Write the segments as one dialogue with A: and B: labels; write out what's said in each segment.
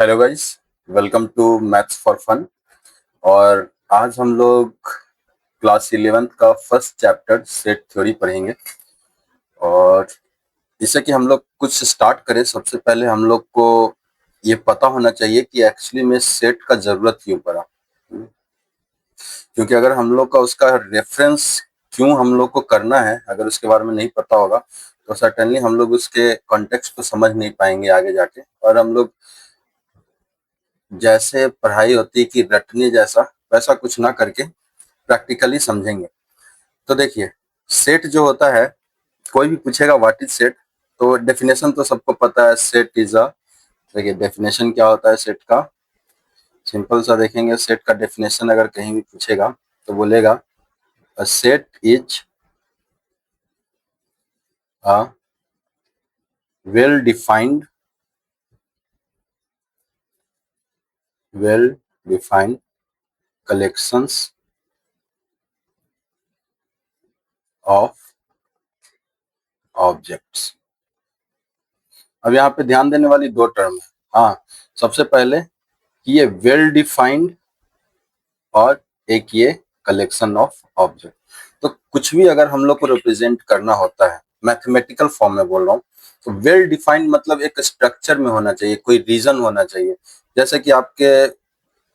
A: Hello guys, welcome to maths for fun. और आज हम लोग क्लास 11th का फर्स्ट चैप्टर सेट थ्योरी पढ़ेंगे। और जिससे कि हम लोग कुछ स्टार्ट करें, सबसे पहले हम लोग को ये पता होना चाहिए कि एक्चुअली में सेट का जरूरत क्यों पड़ा। क्योंकि अगर हम लोग का उसका रेफरेंस क्यों हम लोग को करना है, अगर उसके बारे में नहीं पता होगा तो सर्टेनली हम लोग उसके कॉन्टेक्स्ट को समझ नहीं पाएंगे आगे जाके। और हम लोग जैसे पढ़ाई होती है कि रटने जैसा, वैसा कुछ ना करके प्रैक्टिकली समझेंगे। तो देखिए, सेट जो होता है, कोई भी पूछेगा व्हाट इज सेट, तो डेफिनेशन तो सबको पता है। सेट इज अ, देखिए डेफिनेशन क्या होता है सेट का। सिंपल सा देखेंगे, सेट का डेफिनेशन अगर कहीं भी पूछेगा तो बोलेगा a set is a well defined collections of objects. अब यहाँ पे ध्यान देने वाली दो टर्म है। हाँ, सबसे पहले कि ये वेल डिफाइंड और एक ये कलेक्शन ऑफ ऑब्जेक्ट। तो कुछ भी अगर हम लोग को रिप्रेजेंट करना होता है, मैथमेटिकल फॉर्म में बोल रहा हूँ, तो वेल डिफाइंड मतलब एक स्ट्रक्चर में होना चाहिए, कोई रीजन होना चाहिए। जैसे कि आपके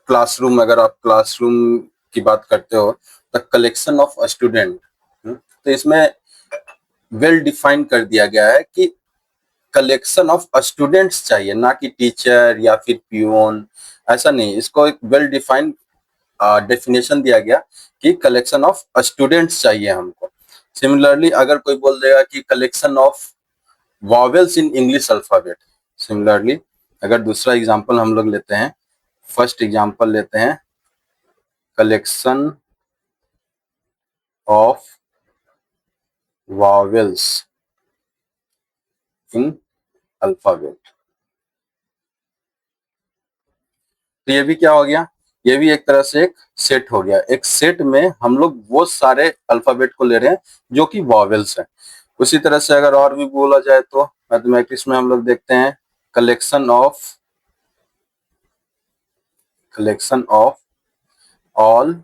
A: क्लासरूम, अगर आप क्लासरूम की बात करते हो, द कलेक्शन ऑफ स्टूडेंट, तो इसमें वेल डिफाइंड कर दिया गया है कि कलेक्शन ऑफ स्टूडेंट्स चाहिए, ना कि टीचर या फिर पियोन। ऐसा नहीं, इसको एक वेल डिफाइंड डेफिनेशन दिया गया कि कलेक्शन ऑफ स्टूडेंट्स चाहिए हमको। सिमिलरली अगर कोई बोल देगा कि collection of vowels in English alphabet, similarly अगर दूसरा एग्जांपल हम लोग लेते हैं, फर्स्ट एग्जांपल लेते हैं, collection of vowels in alphabet, तो ये भी क्या हो गया, ये भी एक तरह से एक सेट हो गया। एक सेट में हम लोग वो सारे अल्फाबेट को ले रहे हैं जो कि वॉवेल्स हैं। उसी तरह से अगर और भी बोला जाए तो मैथमेटिक्स में हम लोग देखते हैं collection of all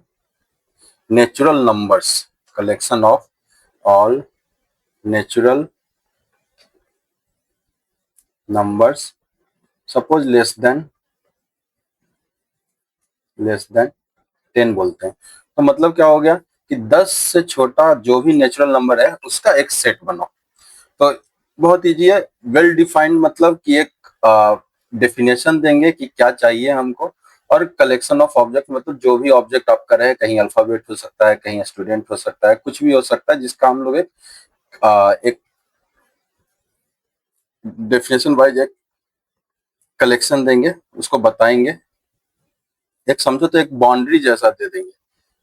A: natural numbers, collection of all natural numbers suppose less than 10 बोलते हैं। तो मतलब क्या हो गया कि 10 से छोटा जो भी नेचुरल नंबर है उसका एक सेट बनाओ। तो बहुत इजी है। वेल डिफाइंड मतलब कि एक डेफिनेशन देंगे कि क्या चाहिए हमको, और कलेक्शन ऑफ ऑब्जेक्ट मतलब जो भी ऑब्जेक्ट आप कर रहे हैं, कहीं अल्फाबेट हो सकता है, कहीं स्टूडेंट हो सकता है, कुछ भी हो सकता है, जिसका हम लोग एक डेफिनेशन वाइज एक कलेक्शन देंगे, उसको बताएंगे। एक समझो तो एक बाउंड्री जैसा दे देंगे।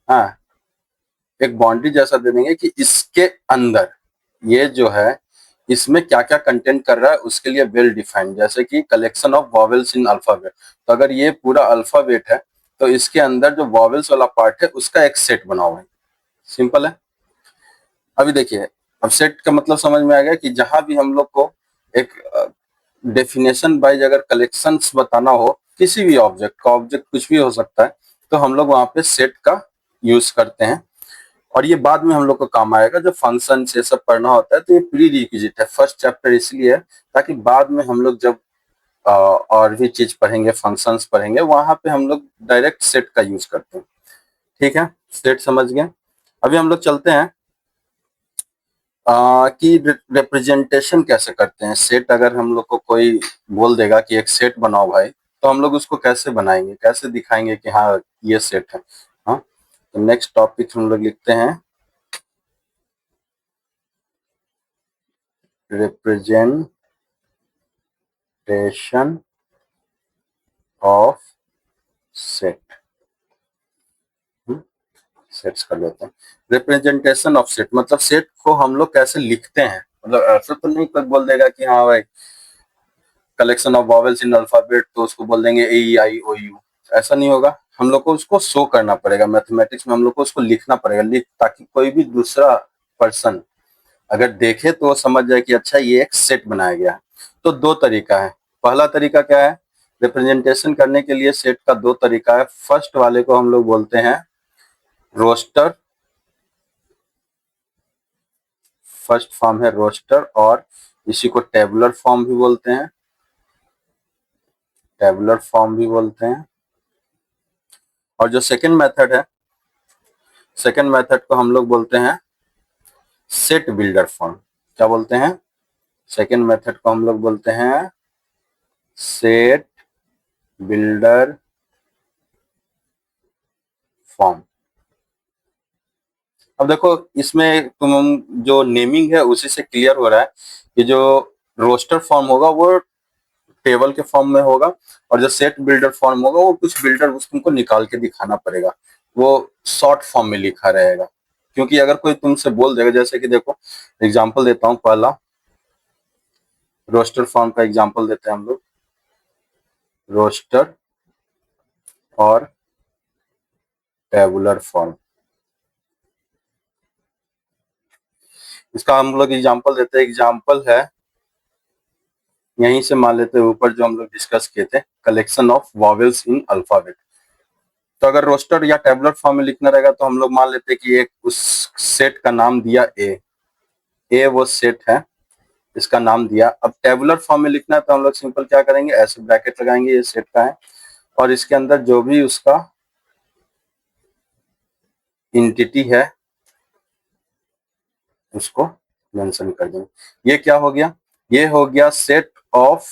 A: हाँ, एक बाउंड्री जैसा दे देंगे कि इसके अंदर ये जो है, इसमें क्या क्या कंटेंट कर रहा है उसके लिए वेल डिफाइंड। जैसे कि collection of vowels in alphabet, तो अगर ये पूरा अल्फाबेट है तो इसके अंदर जो वॉवेल्स वाला पार्ट है उसका एक सेट बनाओ है। सिंपल है। अभी देखिए, अब सेट का मतलब समझ में आ गया कि जहां भी हम लोग को एक डेफिनेशन वाइज अगर कलेक्शंस बताना हो किसी भी ऑब्जेक्ट का, ऑब्जेक्ट कुछ भी हो सकता है, तो हम लोग वहां पे सेट का यूज करते हैं। और ये बाद में हम लोग को काम आएगा, जब फंक्शन ये सब पढ़ना होता है, तो ये प्री रिक्विजिट है। फर्स्ट चैप्टर इसलिए है ताकि बाद में हम लोग जब और भी चीज पढ़ेंगे, फंक्शंस पढ़ेंगे, वहां पे हम लोग डायरेक्ट सेट का यूज करते हैं। ठीक है, सेट समझ गए। अभी हम लोग चलते हैं कि रिप्रेजेंटेशन कैसे करते हैं। सेट अगर हम लोग को कोई बोल देगा कि एक सेट बनाओ भाई, तो हम लोग उसको कैसे बनाएंगे, कैसे दिखाएंगे कि हाँ ये सेट है। हाँ, तो नेक्स्ट टॉपिक हम लोग लिखते हैं रिप्रेजेंटेशन ऑफ सेट। सेट्स कर लेते हैं। रिप्रेजेंटेशन ऑफ सेट मतलब सेट को हम लोग कैसे लिखते हैं। मतलब ऐसा तो नहीं कोई बोल देगा कि हाँ भाई collection of vowels in alphabet, तो उसको बोल देंगे ए ई आई ओ यू। ऐसा नहीं होगा, हम लोग को उसको शो करना पड़ेगा। मैथमेटिक्स में हम लोग को उसको लिखना पड़ेगा, ताकि कोई भी दूसरा पर्सन अगर देखे तो वो समझ जाए कि अच्छा ये एक सेट बनाया गया है। तो दो तरीका है। पहला तरीका क्या है रिप्रेजेंटेशन करने के लिए सेट का दो तरीका है। फर्स्ट वाले को हम लोग बोलते हैं रोस्टर, फर्स्ट फॉर्म है रोस्टर, और इसी को टेबुलर फॉर्म भी बोलते हैं, टेबुलर फॉर्म भी बोलते हैं। और जो सेकंड मेथड है, सेकंड मेथड को हम लोग बोलते हैं सेट बिल्डर फॉर्म। क्या बोलते हैं? सेकंड मेथड को हम लोग बोलते हैं सेट बिल्डर फॉर्म। अब देखो इसमें तुम जो नेमिंग है उसी से क्लियर हो रहा है कि जो रोस्टर फॉर्म होगा वो टेबल के फॉर्म में होगा, और जो सेट बिल्डर फॉर्म होगा वो कुछ बिल्डर तुमको निकाल के दिखाना पड़ेगा, वो शॉर्ट फॉर्म में लिखा रहेगा। क्योंकि अगर कोई तुमसे बोल देगा, जैसे कि देखो एग्जांपल देता हूँ, पहला रोस्टर फॉर्म का एग्जांपल देते हैं हम लोग, रोस्टर और टेबुलर फॉर्म। इसका हम लोग एग्जांपल देते हैं, एग्जांपल है यहीं से मान लेते हैं ऊपर जो हम लोग डिस्कस किए थे, collection of vowels in alphabet. तो अगर रोस्टर या टेबुलर फॉर्म में लिखना रहेगा तो हम लोग मान लेते हैं कि एक उस सेट का नाम दिया ए वो सेट है, इसका नाम दिया। अब टेबुलर फॉर्म में लिखना है तो हम लोग सिंपल क्या करेंगे, ऐसे ब्रैकेट लगाएंगे, ये सेट का है, और इसके अंदर जो भी उसका इंटिटी है उसको मेंशन कर देंगे। ये क्या हो गया? ये हो गया set of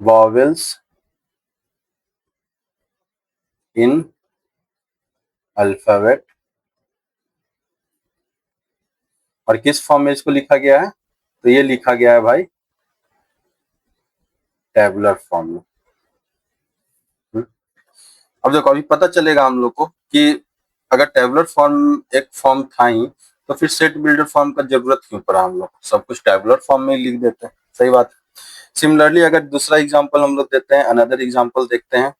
A: vowels in alphabet. और किस फॉर्म में इसको लिखा गया है? तो ये लिखा गया है भाई टेबुलर फॉर्म में। अब देखो अभी पता चलेगा हम लोग को कि अगर टेबुलर फॉर्म एक फॉर्म था ही तो फिर सेट बिल्डर फॉर्म का जरूरत क्यों पड़ा? हम लोग सब कुछ टेबुलर फॉर्म में ही लिख देते हैं, सही बात है। सिमिलरली अगर दूसरा एग्जांपल हम लोग देते हैं, अनदर एग्जांपल देखते हैं,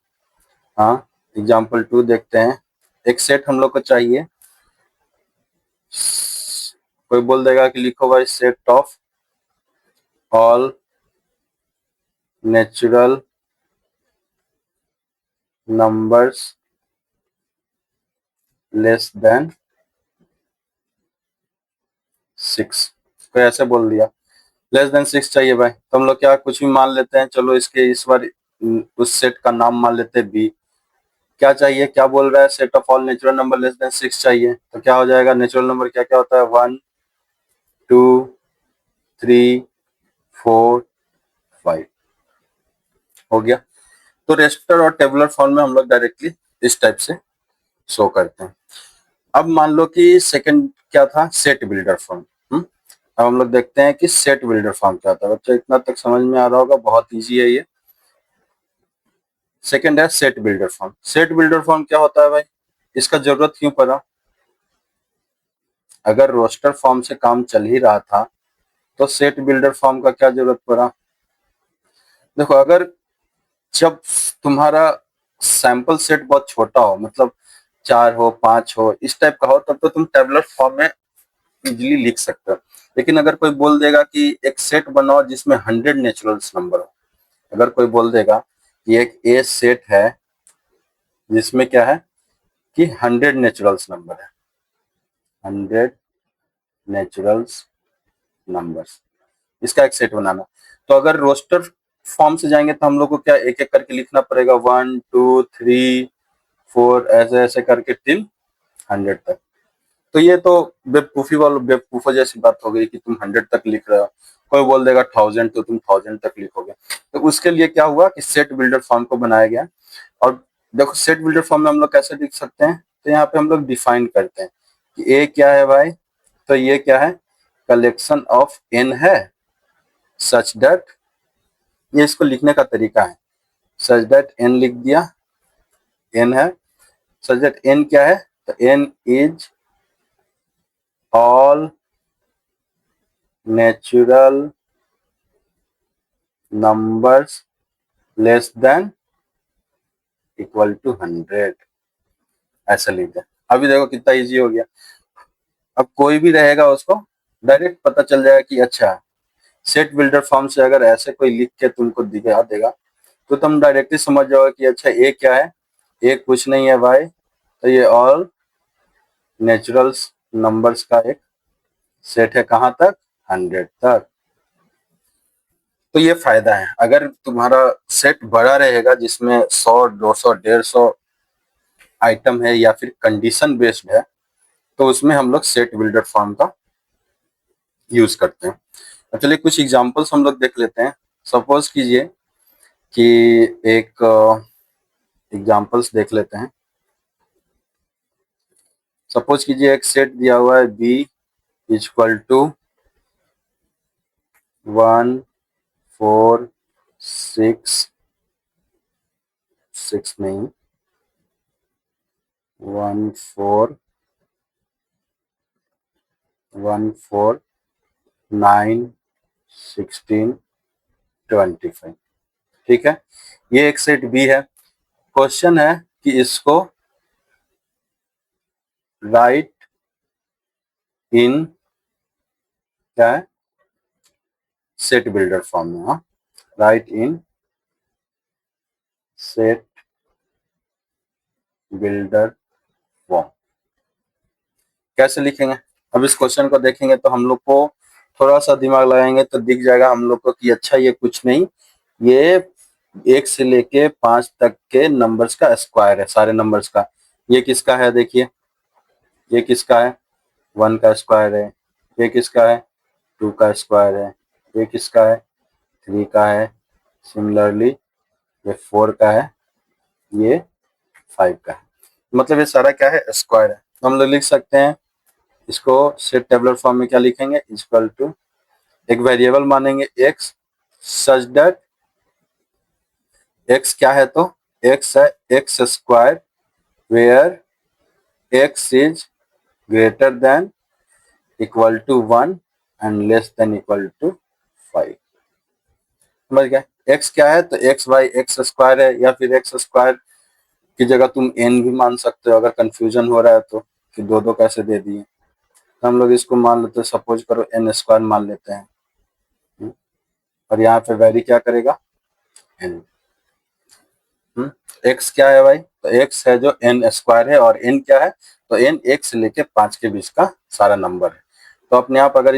A: हाँ एग्जांपल 2 देखते हैं। एक सेट हम लोग को चाहिए, कोई बोल देगा कि लिखो भाई set of all natural numbers less then 6। कोई ऐसे बोल दिया लेस देन 6 चाहिए भाई, तो हम लोग क्या कुछ भी मान लेते हैं। चलो इसके इस बार उस सेट का नाम मान लेते हैं बी। क्या चाहिए, क्या बोल रहा है? Set of all natural number less than 6 चाहिए। तो क्या हो जाएगा? नेचुरल नंबर क्या क्या होता है? 1 2 3 4 5 हो गया। तो रेस्टर और टेबुलर फॉर्म में हम लोग डायरेक्टली इस टाइप से शो करते हैं। अब मान लो कि सेकंड क्या था? Set builder form. अब हम लोग देखते हैं कि सेट बिल्डर फॉर्म क्या होता है। बच्चों इतना तक समझ में आ रहा होगा, बहुत इजी है ये। सेकंड है set builder form. Set builder form क्या होता है भाई? इसका जरूरत क्यों पड़ा? अगर रोस्टर फॉर्म से काम चल ही रहा था तो सेट बिल्डर फॉर्म का क्या जरूरत पड़ा? देखो अगर जब तुम्हारा सैंपल सेट बहुत छोटा हो, मतलब 4 हो 5 हो इस टाइप का हो, तब तो तुम टेबुलर फॉर्म में इजीली लिख सकते हो। लेकिन अगर कोई बोल देगा कि एक सेट बनाओ जिसमें 100 नेचुरल्स नंबर हो, अगर कोई बोल देगा कि एक ए सेट है जिसमें क्या है कि 100 नेचुरल्स नंबर है, 100 नेचुरल्स नंबर्स, इसका एक सेट बनाना। तो अगर रोस्टर फॉर्म से जाएंगे तो हम लोग को क्या एक एक करके लिखना पड़ेगा, 1 2 3 4 ऐसे ऐसे करके टिल 100 तक। तो ये तो बेवकूफों जैसी बात हो गई कि तुम 100 तक लिख रहे हो। कोई बोल देगा 1000 तो तुम 1000 तक लिखोगे। तो उसके लिए क्या हुआ कि सेट बिल्डर फॉर्म को बनाया गया। और देखो सेट बिल्डर फॉर्म में हम लोग कैसे लिख सकते हैं? तो यहाँ पे हम लोग डिफाइन करते हैं कि ए क्या है भाई? तो ये क्या है? कलेक्शन ऑफ एन है, सच दैट, ये इसको लिखने का तरीका है, सच दैट एन लिख दिया, एन है, सच दैट एन क्या है? तो N is all natural numbers less than equal to 100, ऐसा लिख दे। अभी देखो कितना इजी हो गया। अब कोई भी रहेगा उसको डायरेक्ट पता चल जाएगा कि अच्छा सेट बिल्डर फॉर्म से अगर ऐसे कोई लिख के तुमको दिखा देगा तो तुम डायरेक्टली समझ जाओगे कि अच्छा ए क्या है, ए कुछ नहीं है भाई, तो ये ऑल नेचुरल नंबर्स का एक सेट है, कहाँ तक, 100 तक। तो ये फायदा है, अगर तुम्हारा सेट बड़ा रहेगा जिसमें 100, 200, 150 आइटम है या फिर कंडीशन बेस्ड है, तो उसमें हम लोग सेट बिल्डर फॉर्म का यूज करते हैं। तो चलिए कुछ एग्जांपल्स हम लोग देख लेते हैं। सपोज कीजिए कि एक एग्जांपल्स देख लेते हैं। सपोज कीजिए एक सेट दिया हुआ है बी इक्वल टू 1 4 6 6 नहीं 1 4 1 4 9 16 25। ठीक है, ये एक सेट बी है। क्वेश्चन है कि इसको राइट इन क्या है, सेट बिल्डर फॉर्म में। हाँ, राइट इन सेट बिल्डर फॉर्म कैसे लिखेंगे? अब इस क्वेश्चन को देखेंगे तो हम लोग को थोड़ा सा दिमाग लगाएंगे तो दिख जाएगा हम लोग को कि अच्छा ये कुछ नहीं, ये 1 से लेके 5 तक के नंबर्स का स्क्वायर है, सारे नंबर्स का। ये किसका है देखिए, ये किसका है, 1 का स्क्वायर है। ये किसका है, 2 का स्क्वायर है। ये किसका है, 3 का है। सिमिलरली ये 4 का है, ये 5 का है। मतलब ये सारा क्या है, स्क्वायर है। तो हम लोग लिख सकते हैं इसको सेट टेबुलर फॉर्म में क्या लिखेंगे, इक्वल टू एक वेरिएबल मानेंगे x सच दैट x क्या है, तो x है x square where x is greater than equal to 1 and less than equal to 5। समझ गए, x क्या है, तो x बाई एक्स स्क्वायर है, या फिर एक्स स्क्वायर की जगह तुम n भी मान सकते हो अगर कंफ्यूजन हो रहा है तो, कि दो दो कैसे दे दिए। तो हम लोग इसको मान लेते हैं, सपोज करो n स्क्वायर मान लेते हैं, और यहाँ पे वैरी क्या करेगा, n। x क्या है भाई, तो x है जो n स्क्वायर है, और n क्या है, तो n 1 से लेके 5 के बीच का सारा नंबर है। तो अपने आप अगर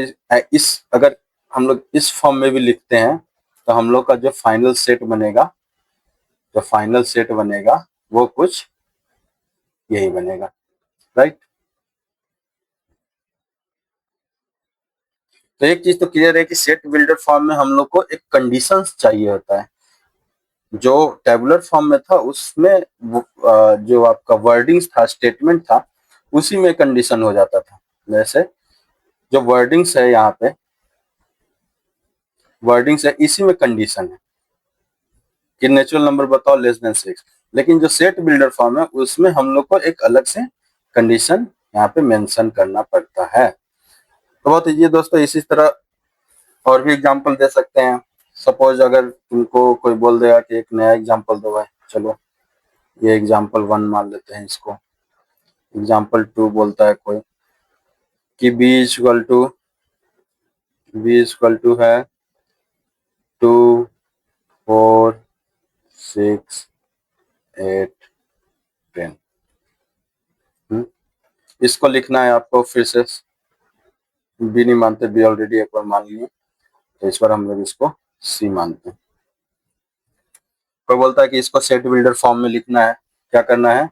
A: अगर हम लोग इस फॉर्म में भी लिखते हैं तो हम लोग का जो फाइनल सेट बनेगा, जो फाइनल सेट बनेगा वो कुछ यही बनेगा, राइट। तो एक चीज तो क्लियर है कि सेट बिल्डर फॉर्म में हम लोग को एक कंडीशंस चाहिए होता है। जो टेबुलर फॉर्म में था उसमें जो आपका वर्डिंग्स था, स्टेटमेंट था, उसी में कंडीशन हो जाता था। जैसे जो वर्डिंग्स है यहाँ पे, वर्डिंग्स है, इसी में कंडीशन है कि नेचुरल नंबर बताओ लेस देन 6। लेकिन जो सेट बिल्डर फॉर्म है उसमें हम लोग को एक अलग से कंडीशन यहाँ पे मेंशन करना पड़ता है। तो बहुत इजी है दोस्तों, इसी तरह और भी एग्जांपल दे सकते हैं। सपोज अगर तुमको कोई बोल देगा कि एक नया एग्जांपल दो भाई, चलो ये एग्जांपल 1 मान लेते हैं इसको। एग्जांपल 2 बोलता है कोई कि बी इक्वल टू है 2 4 6 8 10। इसको लिखना है आपको फिर से, बी नहीं मानते, बी ऑलरेडी एक बार मान लिए, तो इस बार हम लोग इसको सी मानते हैं। कोई बोलता है कि इसको सेट बिल्डर फॉर्म में लिखना है, क्या करना है,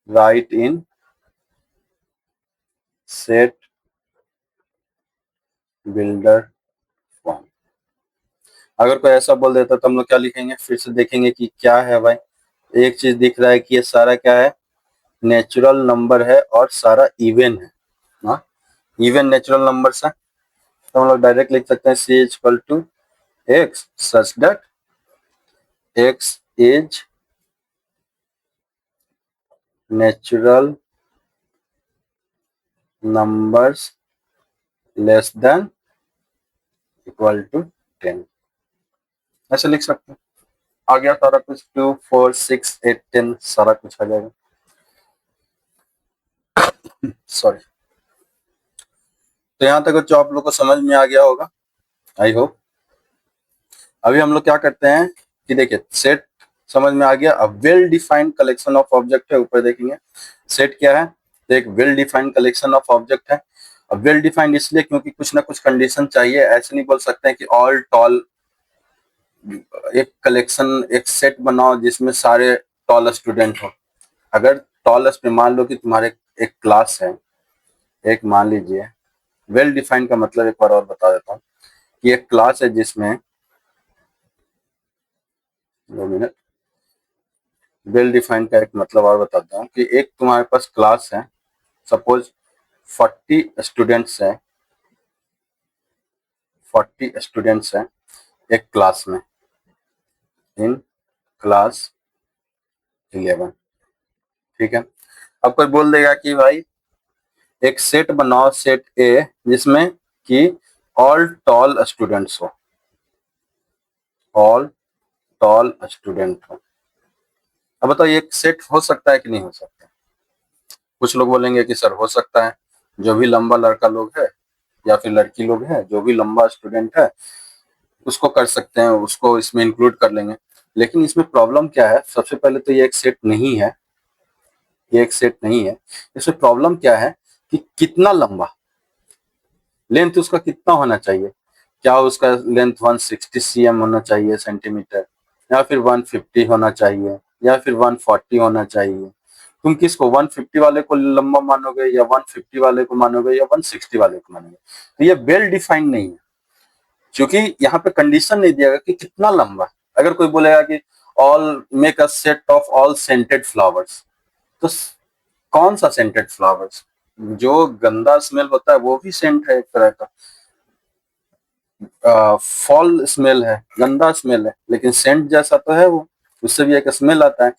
A: राइट इन सेट बिल्डर फॉर्म। अगर कोई ऐसा बोल देता तो हम लोग क्या लिखेंगे, फिर से देखेंगे कि क्या है भाई। एक चीज दिख रहा है कि ये सारा क्या है, नेचुरल नंबर है और सारा इवन है ना, इवन नेचुरल नंबर है। तो हम लोग डायरेक्ट लिख सकते हैं C equal to X such that X is natural numbers less than equal to 10। ऐसे लिख सकते हैं, आ गया सारा कुछ, 2 4 6 8 10 सारा कुछ आ जाएगा। सॉरी। तो यहाँ तक बच्चों आप लोग को समझ में आ गया होगा, आई होप। अभी हम लोग क्या करते हैं कि देखिए सेट समझ में आ गया। अब well defined collection of object है, ऊपर देखेंगे सेट क्या है, तो एक well defined collection of object है। अब वेल डिफाइंड इसलिए क्योंकि कुछ ना कुछ कंडीशन चाहिए, ऐसे नहीं बोल सकते हैं कि ऑल टॉल एक कलेक्शन एक सेट बनाओ जिसमें सारे टॉल स्टूडेंट हो। अगर टॉल मान लो कि तुम्हारे एक क्लास है, एक मान लीजिए वेल डिफाइंड का मतलब एक बार और बता देता हूँ कि एक क्लास है जिसमें 2 मिनट, वेल डिफाइंड का एक मतलब और बताता हूँ कि एक तुम्हारे पास क्लास है, सपोज 40 स्टूडेंट्स हैं, 40 स्टूडेंट्स हैं एक क्लास में, इन क्लास 11, ठीक है। अब कोई बोल देगा कि भाई एक सेट बनाओ, सेट ए, जिसमें कि ऑल टॉल स्टूडेंट्स हो, ऑल टॉल स्टूडेंट हो। अब बताओ ये सेट हो सकता है कि नहीं हो सकता? कुछ लोग बोलेंगे कि सर हो सकता है, जो भी लंबा लड़का लोग है या फिर लड़की लोग है, जो भी लंबा स्टूडेंट है उसको कर सकते हैं, उसको इसमें इंक्लूड कर लेंगे। लेकिन इसमें प्रॉब्लम क्या है, सबसे पहले तो ये एक सेट नहीं है, ये एक सेट नहीं है। इसमें प्रॉब्लम क्या है कि कितना लंबा, लेंथ उसका कितना होना चाहिए। क्या उसका लेंथ 160 cm होना चाहिए, सेंटीमीटर, या फिर 150 होना चाहिए, या फिर 140 होना चाहिए? तुम किसको 150 वाले को लंबा मानोगे, या 150 वाले को मानोगे, या 160 वाले को मानोगे? तो ये वेल डिफाइंड नहीं है, क्योंकि यहाँ पे कंडीशन नहीं दिया गया कि कितना लंबा। अगर कोई बोलेगा कि all make a set of all scented flowers, तो कौन सा सेंटेड फ्लावर्स? जो गंदा स्मेल होता है वो भी सेंट है एक तरह का, फॉल स्मेल है, गंदा स्मेल है, लेकिन सेंट जैसा तो है वो, उससे भी एक स्मेल आता है।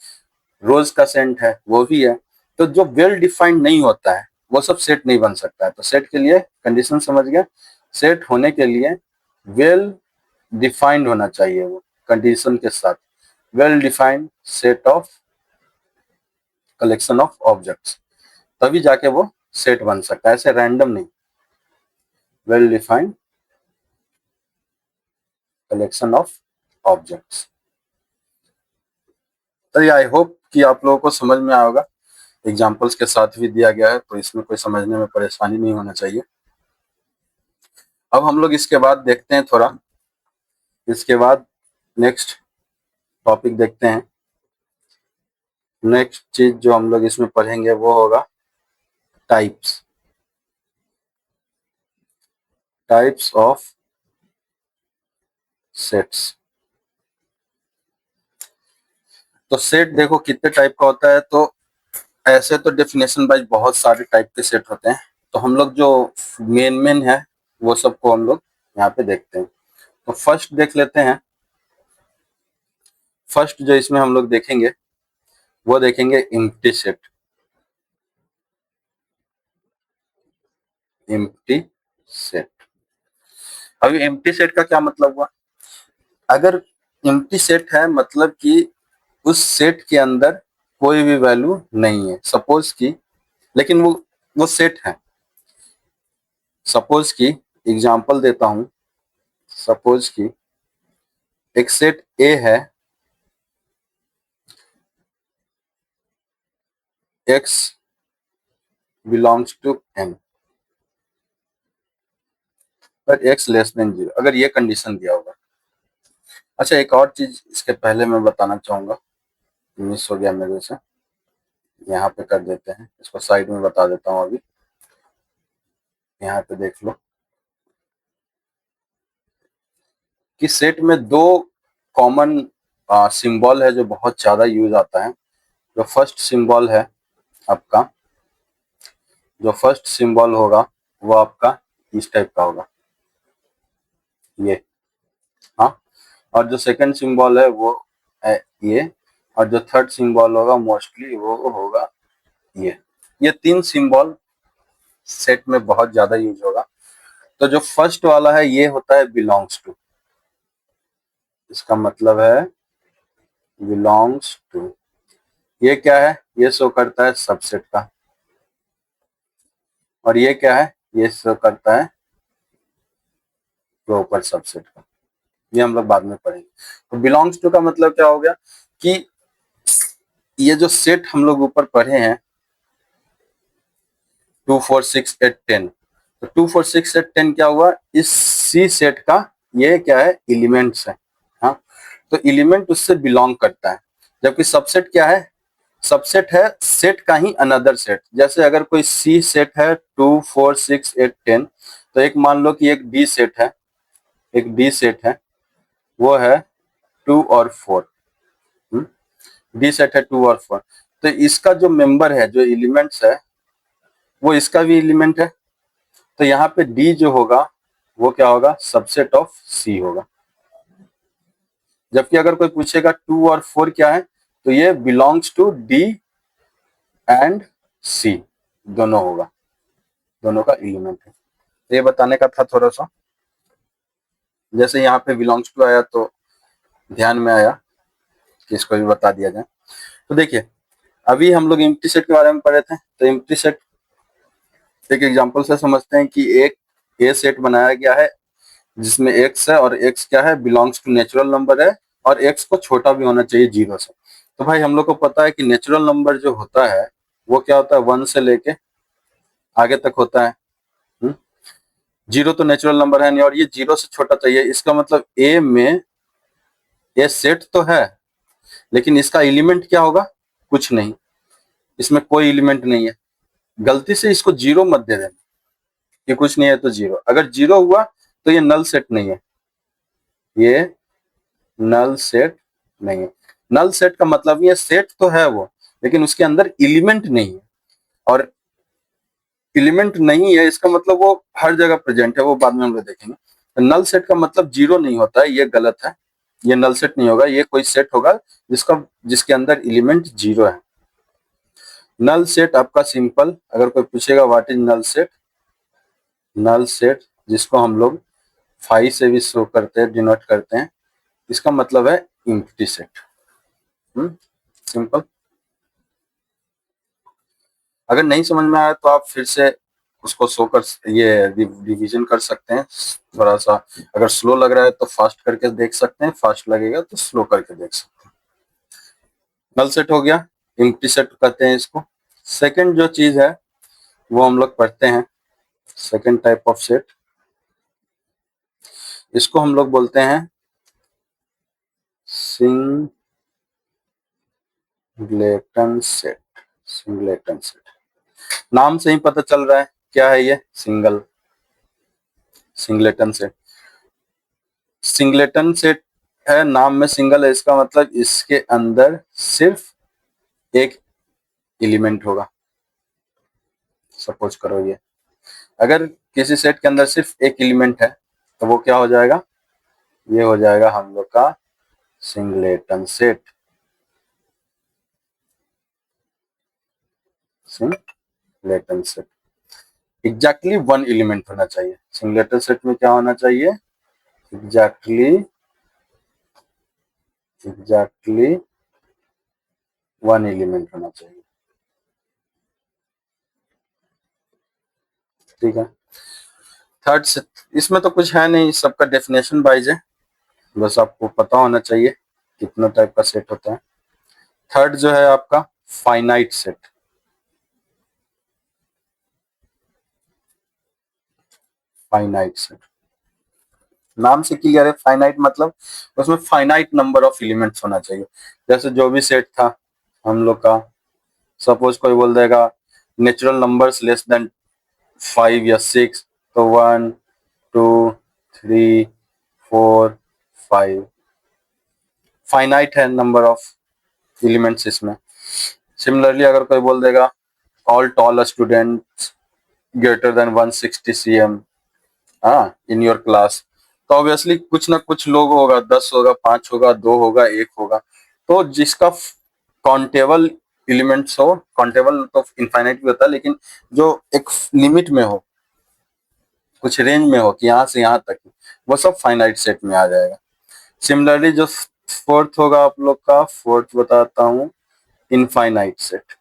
A: रोज का सेंट है वो भी है। तो जो वेल डिफाइंड नहीं होता है वो सब सेट नहीं बन सकता है। तो सेट के लिए कंडीशन समझ गए, सेट होने के लिए वेल डिफाइंड होना चाहिए, वो कंडीशन के साथ, well defined set of collection of objects, तभी जाके वो सेट बन सकता है, ऐसे रैंडम नहीं। Well defined collection of objects. तो आई होप कि आप लोगों को समझ में आया होगा, एग्जाम्पल्स के साथ भी दिया गया है, तो इसमें कोई समझने में परेशानी नहीं होना चाहिए। अब हम लोग इसके बाद देखते हैं थोड़ा, इसके बाद नेक्स्ट टॉपिक देखते हैं। नेक्स्ट चीज जो हम लोग इसमें पढ़ेंगे वो होगा टाइप्स, टाइप्स ऑफ सेट्स। तो सेट देखो कितने टाइप का होता है, तो ऐसे तो डेफिनेशन वाइज बहुत सारे टाइप के सेट होते हैं, तो हम लोग जो मेन है वो सबको हम लोग यहाँ पे देखते हैं। तो फर्स्ट देख लेते हैं, फर्स्ट जो इसमें हम लोग देखेंगे वो देखेंगे एम्प्टी सेट। एम्प्टी सेट, अभी एम्प्टी सेट का क्या मतलब हुआ? अगर एम्प्टी सेट है मतलब कि उस सेट के अंदर कोई भी वैल्यू नहीं है, सपोज की, लेकिन वो सेट है। सपोज की एग्जांपल देता हूं, सपोज की एक सेट ए है, x बिलोंग्स टू n, पर x लेस देन 0, अगर ये कंडीशन दिया होगा। अच्छा एक और चीज इसके पहले मैं बताना चाहूंगा, मिस हो गया मेरे से, यहाँ पे कर देते हैं, इसको साइड में बता देता हूँ अभी। यहाँ पे देख लो कि सेट में दो कॉमन सिंबल है जो बहुत ज्यादा यूज आता है। जो फर्स्ट सिंबल है आपका, जो फर्स्ट सिंबल होगा वो आपका इस टाइप का होगा, ये, हाँ। और जो सेकंड सिंबल है वो है ये, और जो थर्ड सिंबल होगा मोस्टली वो होगा ये तीन सिंबल सेट में बहुत ज्यादा यूज होगा। तो जो फर्स्ट वाला है ये होता है बिलोंग्स टू, इसका मतलब है बिलोंग्स टू। ये क्या है, ये शो करता है सबसेट का। और ये क्या है, ये शो करता है प्रॉपर सबसेट का, ये हम लोग बाद में पढ़ेंगे। तो बिलोंग्स टू का मतलब क्या हो गया कि ये जो सेट हम लोग ऊपर पढ़े हैं 2 4 6 8 10, तो 2 4 6 8 10 क्या हुआ, इस सी सेट का ये क्या है, एलिमेंट्स है। हाँ, तो एलिमेंट उससे बिलोंग करता है, जबकि सबसेट क्या है, सबसेट है सेट का ही अनदर सेट। जैसे अगर कोई सी सेट है 2 4 6 8 10, तो एक मान लो कि एक डी सेट है, एक डी सेट है, वो है 2 और 4, डी सेट है 2 और 4। तो इसका जो मेंबर है, जो एलिमेंट्स है, वो इसका भी एलिमेंट है। तो यहाँ पे डी जो होगा वो क्या होगा, सबसेट ऑफ सी होगा। जबकि अगर कोई पूछेगा 2 और 4 क्या है, तो ये बिलोंग्स टू डी एंड सी, दोनों होगा, दोनों का एलिमेंट है। तो ये बताने का था थोड़ा सा, जैसे यहाँ पे बिलोंग्स टू आया तो ध्यान में आया कि इसको भी बता दिया जाए। तो देखिए, अभी हम लोग एम्प्टी सेट के बारे में पढ़े थे, तो एम्प्टी सेट एक एग्जांपल से समझते हैं कि एक ए सेट बनाया गया है जिसमें एक्स है, और एक्स क्या है, बिलोंग्स टू नेचुरल नंबर है, और एक्स को छोटा भी होना चाहिए 0 से। तो भाई हम लोग को पता है कि नेचुरल नंबर जो होता है वो क्या होता है, 1 से लेके आगे तक होता है। 0 तो नेचुरल नंबर है नहीं, और ये 0 से छोटा चाहिए। इसका मतलब ए में ये सेट तो है, लेकिन इसका एलिमेंट क्या होगा, कुछ नहीं, इसमें कोई एलिमेंट नहीं है। गलती से इसको 0 मत दे देना, ये कुछ नहीं है तो 0। अगर 0 हुआ तो ये नल सेट नहीं है, ये नल सेट नहीं है। नल सेट का मतलब ये सेट तो है वो, लेकिन उसके अंदर एलिमेंट नहीं है। और एलिमेंट नहीं है इसका मतलब वो हर जगह प्रेजेंट है, वो बाद में हम लोग देखेंगे। तो नल सेट का मतलब 0 नहीं होता है, ये गलत है, ये नल सेट नहीं होगा। ये कोई सेट होगा जिसके अंदर एलिमेंट 0 है। नल सेट आपका सिंपल, अगर कोई पूछेगा what is null set, null set जिसको हम लोग फाई से भी शो करते हैं, डिनोट करते हैं, इसका मतलब है एम्प्टी सेट। सिंपल। अगर नहीं समझ में आया तो आप फिर से उसको शो कर, ये रिवीजन कर सकते हैं थोड़ा सा। अगर स्लो लग रहा है तो फास्ट करके देख सकते हैं, फास्ट लगेगा तो स्लो करके देख सकते हैं। नल सेट हो गया, एम्प्टी सेट कहते हैं इसको। सेकंड जो चीज है वो हम लोग पढ़ते हैं, सेकंड टाइप ऑफ सेट, इसको हम लोग बोलते हैं सिंगलेटन सेट। सिंगलेटन सेट, नाम से ही पता चल रहा है क्या है ये, single, singleton set. Singleton set है, नाम में सिंगल है, इसका मतलब इसके अंदर सिर्फ एक एलिमेंट होगा। सपोज करो ये, अगर किसी सेट के अंदर सिर्फ एक एलिमेंट है तो वो क्या हो जाएगा, ये हो जाएगा हम लोग का singleton set. Singleton set exactly one element होना चाहिए। सिंगलेटन सेट में क्या होना चाहिए, एग्जैक्टली वन एलिमेंट होना चाहिए। ठीक है। थर्ड से, इसमें तो कुछ है नहीं, सबका डेफिनेशन वाइज है, बस आपको पता होना चाहिए कितना टाइप का सेट होता है। थर्ड जो है आपका फाइनाइट सेट। फाइनाइट सेट नाम से क्लियर है, फाइनाइट मतलब उसमें फाइनाइट नंबर ऑफ एलिमेंट्स होना चाहिए। जैसे जो भी सेट था हम लोग का, सपोज कोई बोल देगा नेचुरल नंबर्स लेस देन 5 या 6, तो 1 2 3 4 5 फाइनाइट है नंबर ऑफ एलिमेंट्स इसमें। सिमिलरली अगर कोई बोल देगा all toll students greater than 160 cm in your class, तो ऑब्वियसली कुछ ना कुछ लोग होगा, 10 होगा, 5 होगा, 2 होगा, 1 होगा। तो जिसका काउंटेबल एलिमेंट्स हो, काउंटेबल तो इनफाइनाइट भी होता है, लेकिन जो एक लिमिट में हो, कुछ रेंज में हो कि यहाँ से यहाँ तक, वो सब फाइनाइट सेट में आ जाएगा। सिमिलरली जो फोर्थ होगा आप लोग का, फोर्थ बताता हूँ, इनफाइनाइट सेट।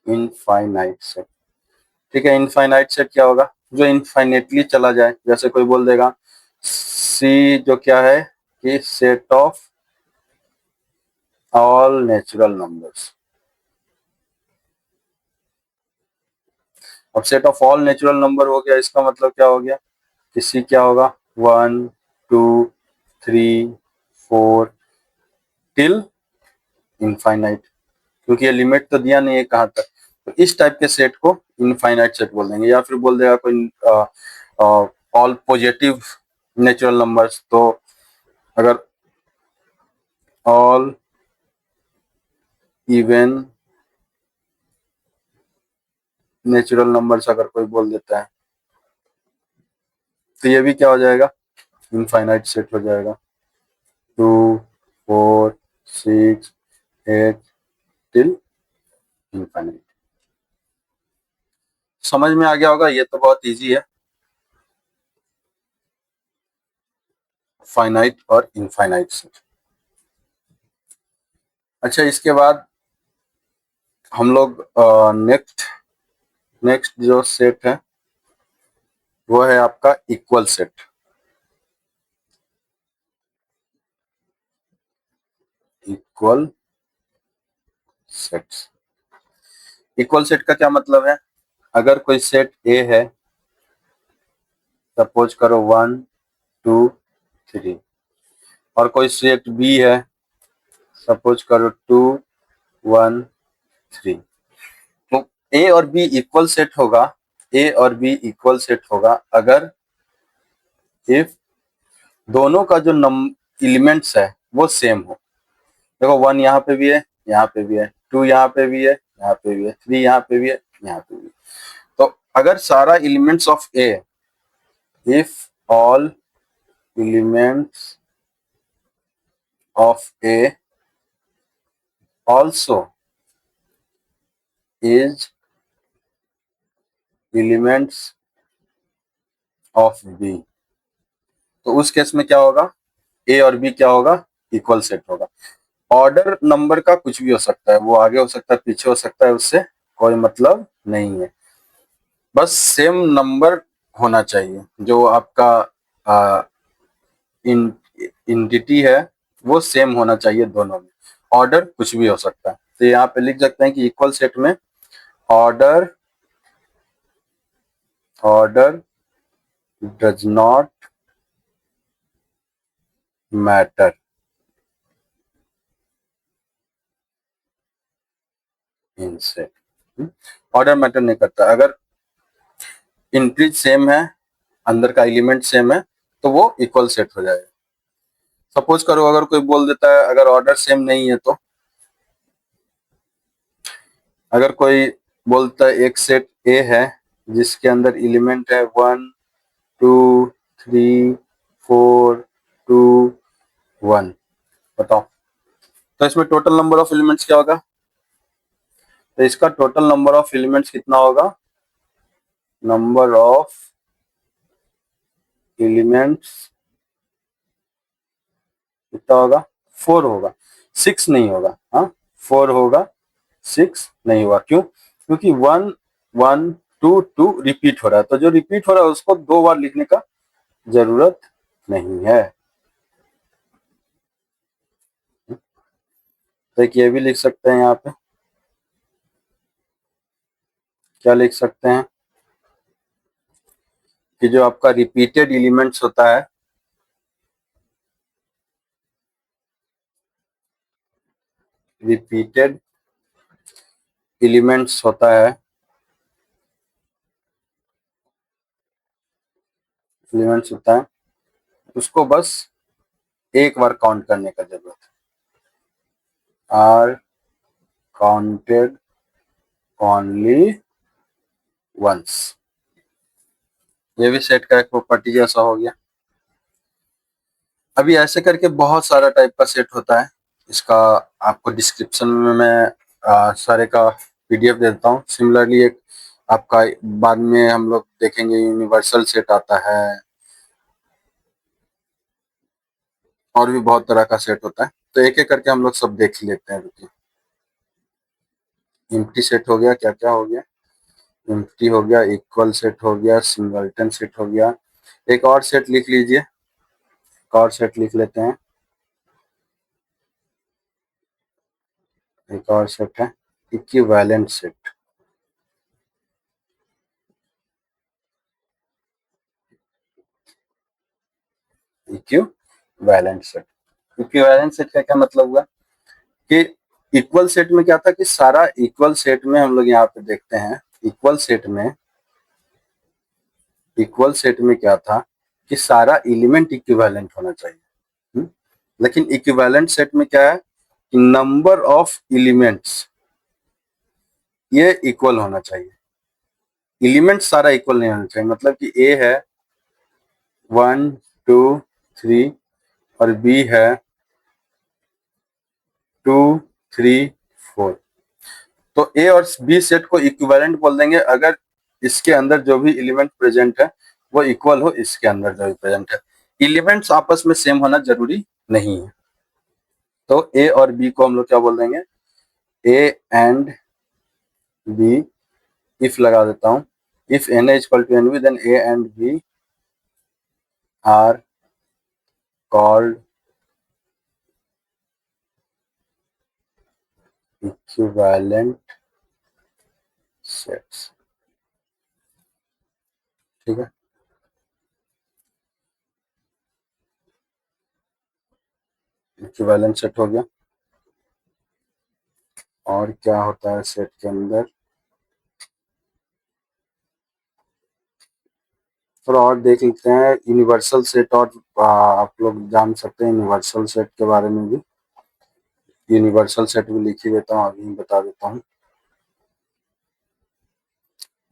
A: Infinite set. ठीक है, इनफाइनाइट सेट क्या होगा? जो इनफाइनेटली चला जाए। जैसे कोई बोल देगा सी जो क्या है कि set of all natural numbers. अब set of all natural number हो गया, इसका मतलब क्या हो गया कि सी क्या होगा? 1 2 3 4 टिल इनफाइनाइट, क्योंकि ये लिमिट तो दिया नहीं है कहाँ तक। तो इस टाइप के सेट को इनफाइनाइट सेट बोल देंगे। या फिर बोल देगा कोई ऑल पॉजिटिव नेचुरल नंबर्स, तो अगर ऑल इवन नेचुरल नंबर्स अगर कोई बोल देता है तो ये भी क्या हो जाएगा? इनफाइनाइट सेट हो जाएगा। 2 4 6 8 टिल इनफाइनाइट। समझ में आ गया होगा, ये तो बहुत इजी है, फाइनाइट और इनफाइनाइट सेट। अच्छा, इसके बाद हम लोग नेक्स्ट नेक्स्ट जो सेट है वो है आपका equal set. Equal sets. Equal set का क्या मतलब है? अगर कोई सेट ए है, सपोज करो 1 2 3, और कोई सेट बी है, सपोज करो 2 1 3, तो ए और बी इक्वल सेट होगा। ए और बी इक्वल सेट होगा अगर इफ दोनों का जो एलिमेंट्स है वो सेम हो। देखो 1 यहाँ पे भी है, यहाँ पे भी है, 2 यहाँ पे भी है, यहाँ पे भी है, 3 यहाँ पे भी है, यहाँ पे भी है। तो अगर सारा elements of A, if all elements of A also is elements of B, तो उस केस में क्या होगा? ए और बी क्या होगा? इक्वल सेट होगा। ऑर्डर नंबर का कुछ भी हो सकता है, वो आगे हो सकता है, पीछे हो सकता है, उससे कोई मतलब नहीं है। बस सेम नंबर होना चाहिए। जो आपका इंटिटी है वो सेम होना चाहिए दोनों में। ऑर्डर कुछ भी हो सकता है। तो यहाँ पे लिख सकते हैं कि इक्वल सेट में order order does not matter in set. Order matter नहीं करता। अगर इंट्रीज सेम है, अंदर का एलिमेंट सेम है, तो वो इक्वल सेट हो जाएगा। सपोज करो अगर कोई बोल देता है अगर ऑर्डर सेम नहीं है, तो अगर कोई बोलता है एक सेट ए है जिसके अंदर एलिमेंट है 1 2 3 4 2 1, बताओ तो इसमें टोटल नंबर ऑफ एलिमेंट्स क्या होगा? तो इसका टोटल नंबर ऑफ एलिमेंट्स कितना होगा? नंबर ऑफ एलिमेंट्स कितना होगा? 4 होगा, 6 नहीं होगा। हाँ, 4 होगा, 6 नहीं होगा। क्यों? क्योंकि 1 1 2 2 रिपीट हो रहा है, तो जो रिपीट हो रहा है उसको 2 बार लिखने का जरूरत नहीं है। तो एक ये भी लिख सकते हैं यहाँ पे। क्या लिख सकते हैं कि जो आपका रिपीटेड एलिमेंट्स होता है, रिपीटेड एलिमेंट्स होता है, एलिमेंट्स होता है, उसको बस एक बार काउंट करने का जरूरत है। Are counted only once. ये भी सेट का एक प्रॉपर्टी जैसा हो गया। अभी ऐसे करके बहुत सारा टाइप का सेट होता है। इसका आपको डिस्क्रिप्शन में मैं सारे का पीडीएफ दे देता हूँ। सिमिलरली एक आपका बाद में हम लोग देखेंगे यूनिवर्सल सेट आता है, और भी बहुत तरह का सेट होता है। तो एक एक करके हम लोग सब देख ही लेते हैं। रुकिए, एम्प्टी सेट हो गया, क्या क्या हो गया, एम्प्टी हो गया, इक्वल सेट हो गया, सिंगलटन सेट हो गया। एक और सेट लिख लीजिए, एक और सेट लिख लेते हैं, एक और सेट है equivalent set. Equivalent set, equivalent set का क्या मतलब हुआ कि इक्वल सेट में क्या था कि सारा इक्वल सेट में हम लोग यहाँ पे देखते हैं, इक्वल सेट में, इक्वल सेट में क्या था कि सारा एलिमेंट इक्विवेलेंट होना चाहिए। लेकिन इक्विवेलेंट सेट में क्या है कि नंबर ऑफ एलिमेंट्स ये इक्वल होना चाहिए, एलिमेंट सारा इक्वल नहीं होना चाहिए। मतलब कि ए है 1 2 3 और बी है 2 3 4, तो ए और बी सेट को इक्विवेलेंट बोल देंगे अगर इसके अंदर जो भी एलिमेंट प्रेजेंट है वो इक्वल हो इसके अंदर जो भी प्रेजेंट है। एलिमेंट्स आपस में सेम होना जरूरी नहीं है। तो ए और बी को हम लोग क्या बोल देंगे, ए एंड बी, इफ लगा देता हूं, if N A equal to N B then A and B are called equivalent sets. ठीक है, इक्विवेलेंट सेट हो गया। और क्या होता है सेट के अंदर, थोड़ा और देख लेते हैं यूनिवर्सल सेट। और आप लोग जान सकते हैं यूनिवर्सल सेट के बारे में भी, यूनिवर्सल सेट भी लिख ही देता हूँ, अभी बता देता हूँ।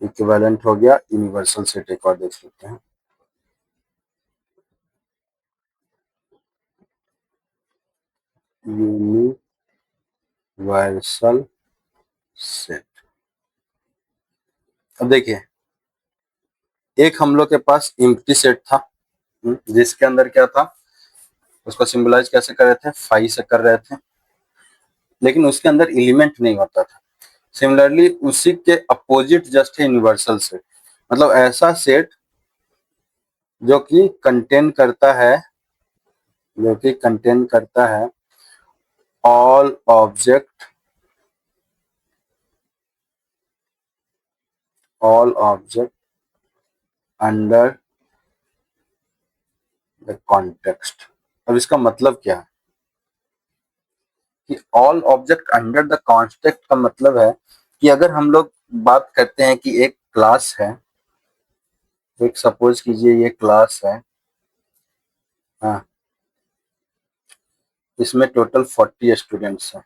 A: इक्विवेलेंट हो गया, यूनिवर्सल सेट एक और देख लेते हैं। यूनिवर्सल सेट, अब देखिए एक हम लोग के पास एम्प्टी सेट था, जिसके अंदर क्या था, उसको सिंबलाइज कैसे कर रहे थे, फाई से कर रहे थे, लेकिन उसके अंदर एलिमेंट नहीं होता था। सिमिलरली उसी के अपोजिट जस्ट है यूनिवर्सल सेट, मतलब ऐसा सेट जो कि कंटेन करता है, जो कि कंटेन करता है all object, all object under the context. अब इसका मतलब क्या है कि all object under the context का मतलब है कि अगर हम लोग बात करते हैं कि एक क्लास है, एक सपोज कीजिए ये क्लास है, हाँ, इसमें टोटल 40 स्टूडेंट्स हैं,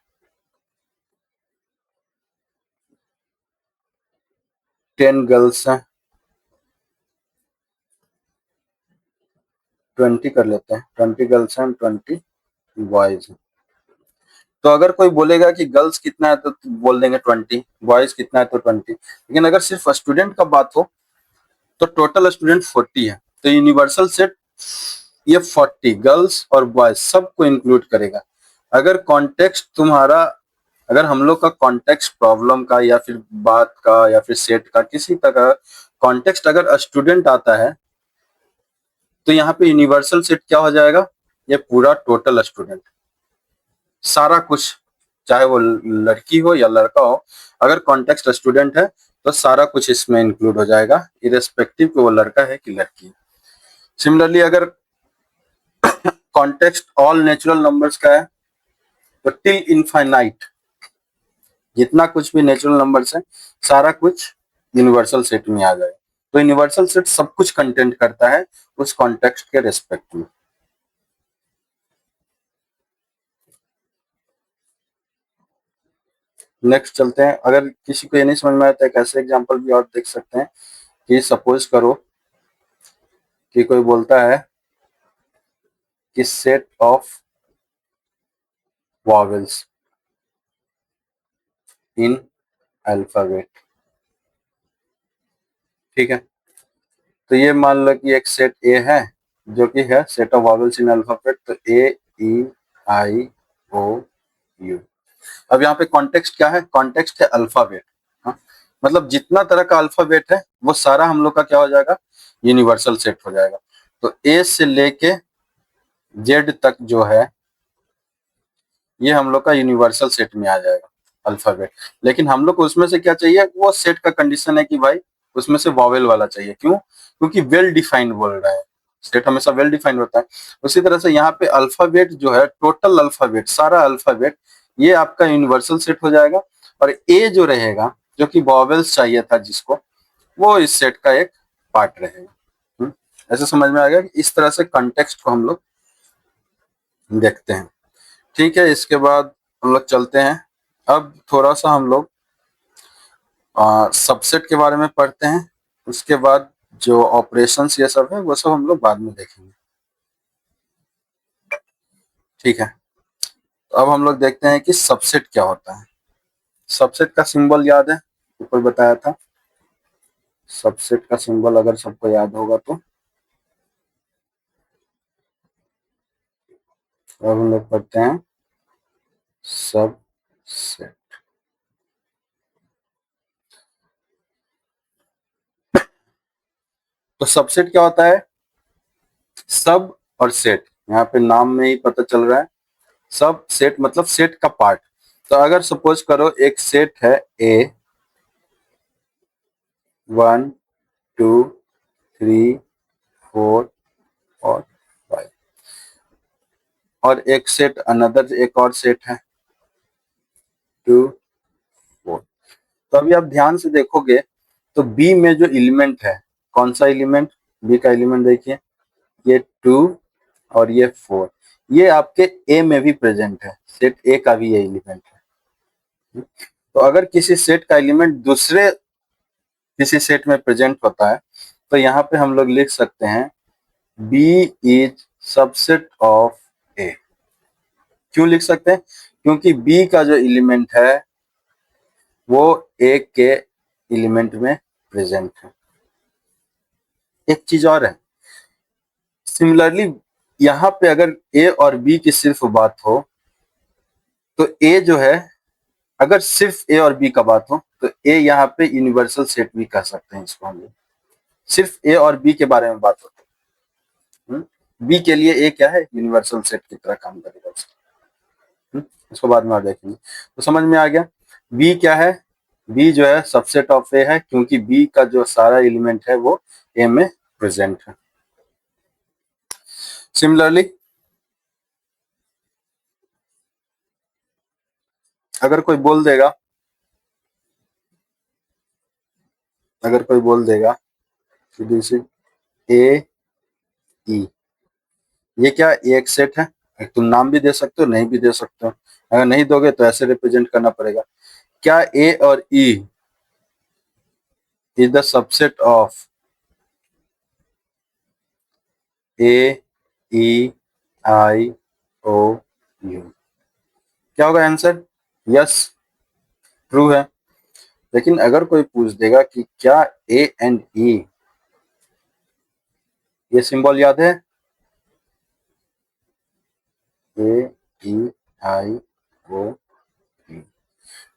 A: 10 गर्ल्स हैं, 20 कर लेते हैं, 20 गर्ल्स हैं, 20 बॉयज हैं। तो अगर कोई बोलेगा कि गर्ल्स कितना है तो बोल देंगे 20, बॉयज कितना है तो 20, लेकिन अगर सिर्फ स्टूडेंट का बात हो तो टोटल स्टूडेंट 40 है। तो यूनिवर्सल सेट ये 40 गर्ल्स और बॉयज सबको इंक्लूड करेगा। अगर कॉन्टेक्स्ट तुम्हारा, अगर हम लोग का कॉन्टेक्स्ट प्रॉब्लम का या फिर बात का या फिर सेट का किसी तरह कॉन्टेक्स्ट अगर स्टूडेंट आता है तो यहाँ पे यूनिवर्सल सेट क्या हो जाएगा, ये पूरा टोटल स्टूडेंट, सारा कुछ, चाहे वो लड़की हो या लड़का हो, अगर कॉन्टेक्स्ट स्टूडेंट है तो सारा कुछ इसमें इंक्लूड हो जाएगा, इरेस्पेक्टिव कि वो लड़का है कि लड़की है। सिमिलरली अगर कॉन्टेक्स्ट ऑल नेचुरल नंबर्स का है तो टिल इनफाइनाइट जितना कुछ भी नेचुरल नंबर्स है सारा कुछ यूनिवर्सल सेट में आ जाएगा। तो यूनिवर्सल सेट सब कुछ कंटेंट करता है उस कॉन्टेक्स्ट के रेस्पेक्ट में। नेक्स्ट चलते हैं, अगर किसी को ये नहीं समझ में आया तो एक ऐसे एग्जांपल भी और देख सकते हैं कि सपोज करो कि कोई बोलता है कि set of vowels in alphabet, ठीक है, तो ये मान लो कि एक सेट ए है जो कि है set of vowels in alphabet, तो ए ई आई ओ यू। अब यहाँ पे कॉन्टेक्स्ट क्या है, कॉन्टेक्स्ट है अल्फाबेट। हाँ, मतलब जितना तरह का अल्फाबेट है वो सारा हम लोग का क्या हो जाएगा, यूनिवर्सल सेट हो जाएगा। तो ए से लेके जेड तक जो है ये हम लोग का यूनिवर्सल सेट में आ जाएगा अल्फाबेट। लेकिन हम लोग को उसमें से क्या चाहिए, वो सेट का कंडीशन है कि भाई उसमें से वॉवेल वाला चाहिए। क्यों, क्योंकि वेल डिफाइंड बोल रहा है, सेट हमेशा वेल डिफाइंड होता है। उसी तरह से यहाँ पे अल्फाबेट जो है, टोटल अल्फाबेट, सारा अल्फाबेट, ये आपका यूनिवर्सल सेट हो जाएगा। और ए जो रहेगा, जो कि वॉवेल्स चाहिए था जिसको, वो इस सेट का एक पार्ट रहेगा। ऐसे समझ में आ गया कि इस तरह से कंटेक्स्ट को हम लोग देखते हैं। ठीक है, इसके बाद हम लोग चलते हैं। अब थोड़ा सा हम लोग सबसेट के बारे में पढ़ते हैं। उसके बाद जो ऑपरेशंस ये सब है वो सब हम लोग बाद में देखेंगे। ठीक है, तो अब हम लोग देखते हैं कि सबसेट क्या होता है। सबसेट का सिंबल याद है, ऊपर बताया था। सबसेट का सिंबल अगर सबको याद होगा तो अब हम लोग पढ़ते हैं सबसेट। तो सबसेट क्या होता है, सब और सेट, यहाँ पे नाम में ही पता चल रहा है। सब सेट मतलब सेट का पार्ट। तो अगर सपोज करो एक सेट है ए 1 2 3 4 और 5, और एक सेट अनदर, एक और सेट है 2 4। तो अभी आप ध्यान से देखोगे तो बी में जो एलिमेंट है, कौन सा एलिमेंट, बी का एलिमेंट देखिए, ये 2 और ये 4, ये आपके ए में भी प्रेजेंट है, सेट ए का भी ये एलिमेंट है। तो अगर किसी सेट का एलिमेंट दूसरे किसी सेट में प्रेजेंट होता है तो यहाँ पे हम लोग लिख सकते हैं बी इज सबसेट ऑफ ए। क्यों लिख सकते हैं, क्योंकि बी का जो एलिमेंट है वो ए के एलिमेंट में प्रेजेंट है। एक चीज और है, सिमिलरली यहाँ पे अगर ए और बी की सिर्फ बात हो तो ए जो है, अगर सिर्फ ए और बी का बात हो तो ए यहाँ पे यूनिवर्सल सेट भी कह सकते हैं इसको हम लोग। सिर्फ ए और बी के बारे में बात होती है, बी के लिए ए क्या है, यूनिवर्सल सेट की तरह काम करेगा उसका। इसको बाद में और देखेंगे। तो समझ में आ गया बी क्या है, बी जो है सबसेट ऑफ ए है, क्योंकि बी का जो सारा एलिमेंट है वो ए में प्रेजेंट है। सिमिलरली अगर कोई बोल देगा, अगर कोई बोल देगा कि दिस इज ए ई, ये क्या, ये एक सेट है। तुम नाम भी दे सकते हो, नहीं भी दे सकते हो। अगर नहीं दोगे तो ऐसे रिप्रेजेंट करना पड़ेगा, क्या ए और E is the subset of A E I O U. क्या होगा आंसर, यस, ट्रू है। लेकिन अगर कोई पूछ देगा कि क्या ए एंड ई, ये सिंबल याद है, ए E I O you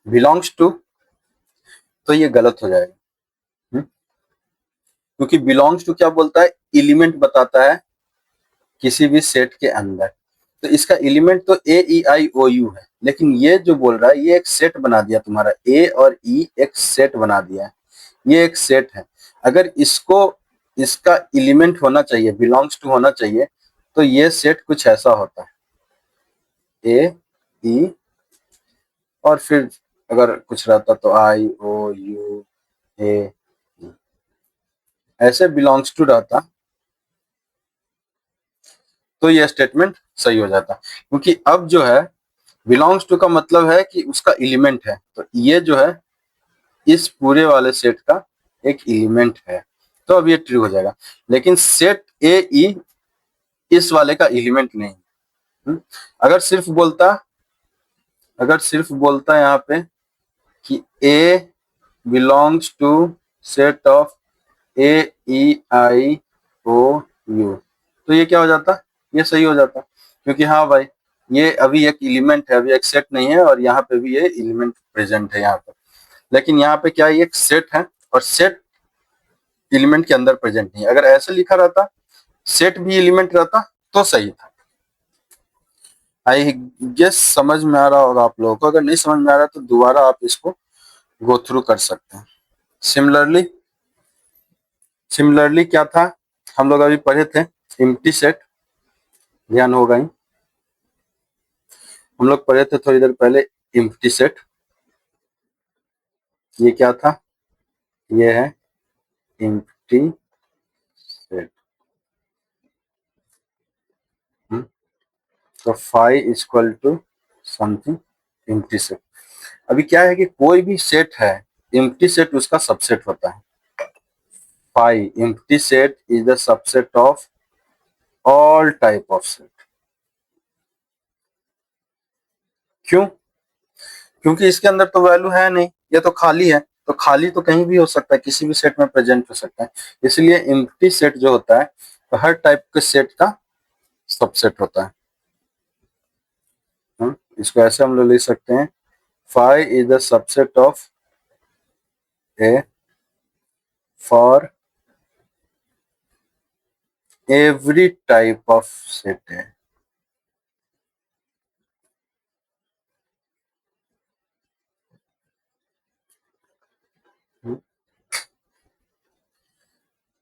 A: belongs to, तो ये गलत हो जाएगा। क्योंकि बिलोंग्स टू क्या बोलता है, एलिमेंट बताता है किसी भी सेट के अंदर। तो इसका एलिमेंट तो ए ई आई ओ यू है, लेकिन ये जो बोल रहा है ये एक सेट बना दिया, तुम्हारा ए और ई एक सेट बना दिया है, ये एक सेट है। अगर इसको, इसका एलिमेंट होना चाहिए, बिलोंग्स टू होना चाहिए, तो ये सेट कुछ ऐसा होता है, ए ई और फिर अगर कुछ रहता तो आई ओ यू ए, ऐसे बिलोंग्स टू रहता तो ये स्टेटमेंट सही हो जाता। क्योंकि अब जो है बिलोंग्स टू का मतलब है कि उसका एलिमेंट है, तो ये जो है इस पूरे वाले सेट का एक एलिमेंट है, तो अब ये ट्रू हो जाएगा। लेकिन सेट ए ई इस वाले का एलिमेंट नहीं। अगर सिर्फ बोलता, अगर सिर्फ बोलता यहाँ पे कि A belongs to set of A E I O U, तो ये क्या हो जाता, ये सही हो जाता। क्योंकि हाँ भाई, ये अभी एक एलिमेंट है, अभी एक सेट नहीं है, और यहाँ पे भी ये एलिमेंट प्रेजेंट है यहाँ पर, लेकिन यहाँ पे क्या है, एक सेट है और सेट एलिमेंट के अंदर प्रेजेंट नहीं है। अगर ऐसे लिखा रहता, सेट भी एलिमेंट रहता तो सही था। आई गेस समझ में आ रहा होगा आप लोगों को। अगर नहीं समझ में आ रहा तो दोबारा आप इसको गो थ्रू कर सकते हैं। सिमिलरली क्या था, हम लोग अभी पढ़े थे एम्प्टी सेट, ध्यान होगा ही, हम लोग पढ़े थे थोड़ी देर पहले एम्प्टी सेट। ये क्या था, ये है एम्प्टी सेट। तो phi equal to something empty set. अभी क्या है कि कोई भी सेट है, एम्प्टी सेट उसका सबसेट होता है। Phi empty set is the subset of all type of set. क्यों? क्योंकि इसके अंदर तो वैल्यू है नहीं, ये तो खाली है, तो खाली तो कहीं भी हो सकता है, किसी भी सेट में प्रेजेंट हो सकता है। इसलिए एम्प्टी सेट जो होता है तो हर टाइप के सेट का सबसेट होता है। इसको ऐसे हम लोग लिख सकते हैं, phi is the subset of A for every type of set है।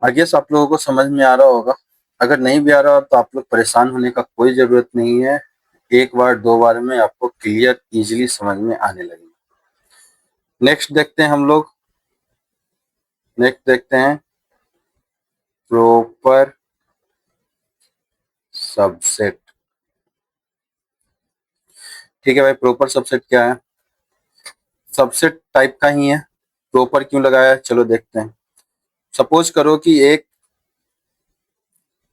A: आई गेस आप लोगों को समझ में आ रहा होगा। अगर नहीं भी आ रहा तो आप लोग परेशान होने का कोई जरूरत नहीं है, एक बार दो बार में आपको क्लियर इजीली समझ में आने लगेगा। नेक्स्ट देखते हैं हम लोग, नेक्स्ट देखते हैं प्रॉपर सबसेट। ठीक है भाई, प्रॉपर सबसेट क्या है? सबसेट टाइप का ही है, प्रॉपर क्यों लगाया है चलो देखते हैं। सपोज करो कि एक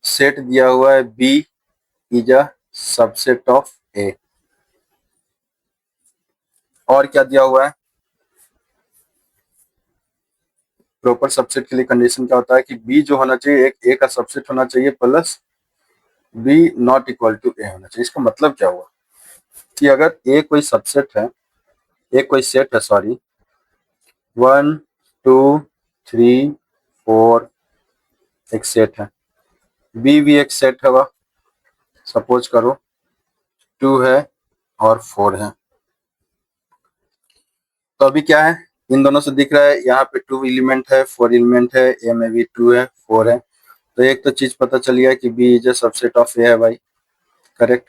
A: सेट दिया हुआ है B is a subset of A, और क्या दिया हुआ है, प्रॉपर सबसेट के लिए कंडीशन क्या होता है कि बी जो होना चाहिए एक ए का सबसेट होना चाहिए plus B not equal to A होना चाहिए। इसका मतलब क्या हुआ कि अगर ए कोई सबसेट है, ए कोई सेट है, सॉरी, 1 2 3 4 एक सेट है, बी भी एक सेट है, वह सपोज करो 2 है और 4 है। तो अभी क्या है, इन दोनों से दिख रहा है यहाँ पे 2 एलिमेंट है, 4 एलिमेंट है, ए में भी 2 है 4 है। तो एक तो चीज पता चल गया कि B is a subset of A है भाई, करेक्ट।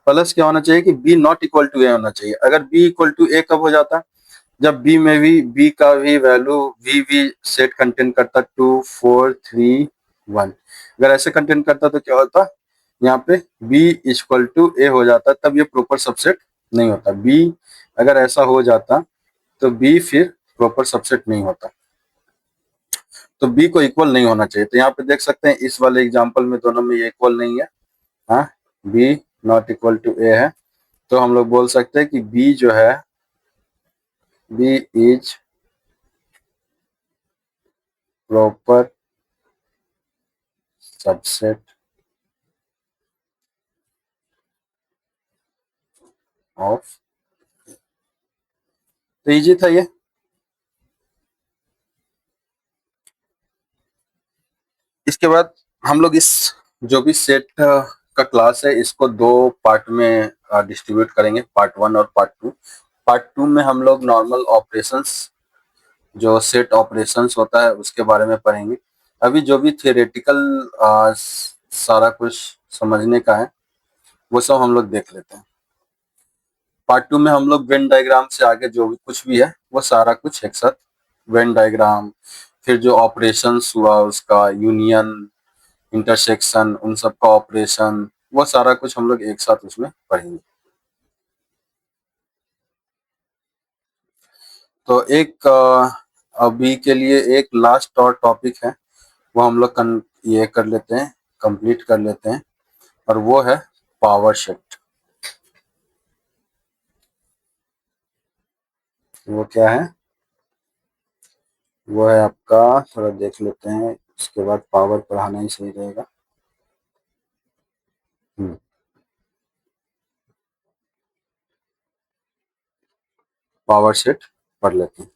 A: प्लस क्या होना चाहिए कि B not equal to A होना चाहिए। अगर बी इक्वल टू ए कब हो जाता, जब बी में भी बी का भी वैल्यू भी सेट कंटेन करता 2 4 3 1। अगर ऐसे कंटेन करता तो क्या होता, यहाँ पे बी इक्वल टू ए हो जाता, तब ये प्रॉपर सबसेट नहीं होता। बी अगर ऐसा हो जाता तो बी फिर प्रॉपर सबसेट नहीं होता, तो बी को इक्वल नहीं होना चाहिए। तो यहाँ पे देख सकते हैं इस वाले एग्जांपल में दोनों में ये इक्वल नहीं है, हाँ, बी नॉट इक्वल टू ए है। तो हम लोग बोल सकते हैं कि बी जो है, B is proper subset of. तो इजी था ये। इसके बाद हम लोग इस जो भी सेट का क्लास है इसको दो पार्ट में डिस्ट्रीब्यूट करेंगे, पार्ट 1 और पार्ट 2। पार्ट 2 में हम लोग नॉर्मल ऑपरेशंस, जो सेट ऑपरेशंस होता है उसके बारे में पढ़ेंगे। अभी जो भी थियोरेटिकल सारा कुछ समझने का है वो सब हम लोग देख लेते हैं। पार्ट 2 में हम लोग वेन डायग्राम से आगे जो भी कुछ भी है वो सारा कुछ एक साथ, वेन डायग्राम, फिर जो ऑपरेशंस हुआ उसका यूनियन, इंटरसेक्शन, उन सब का ऑपरेशन, वो सारा कुछ हम लोग एक साथ उसमें पढ़ेंगे। तो एक अभी के लिए एक लास्ट और टॉपिक है, वो हम लोग ये कर लेते हैं, कंप्लीट कर लेते हैं, और वो है पावर शिफ्ट। वो क्या है, वो है आपका, थोड़ा देख लेते हैं, उसके बाद पावर पढ़ाना ही सही रहेगा। पावर सेट पढ़ लेते हैं।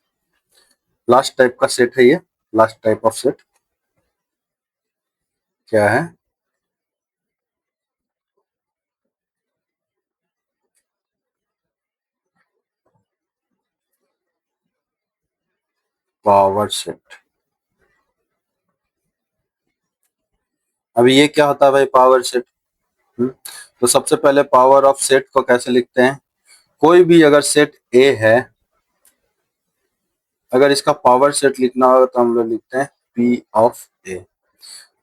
A: लास्ट टाइप का सेट है ये, लास्ट टाइप ऑफ सेट क्या है? Power set. अभी ये क्या होता है भाई पावर सेट? तो सबसे पहले पावर ऑफ सेट को कैसे लिखते हैं? कोई भी अगर सेट ए है, अगर इसका पावर सेट लिखना होगा तो हम लोग लिखते हैं P of A.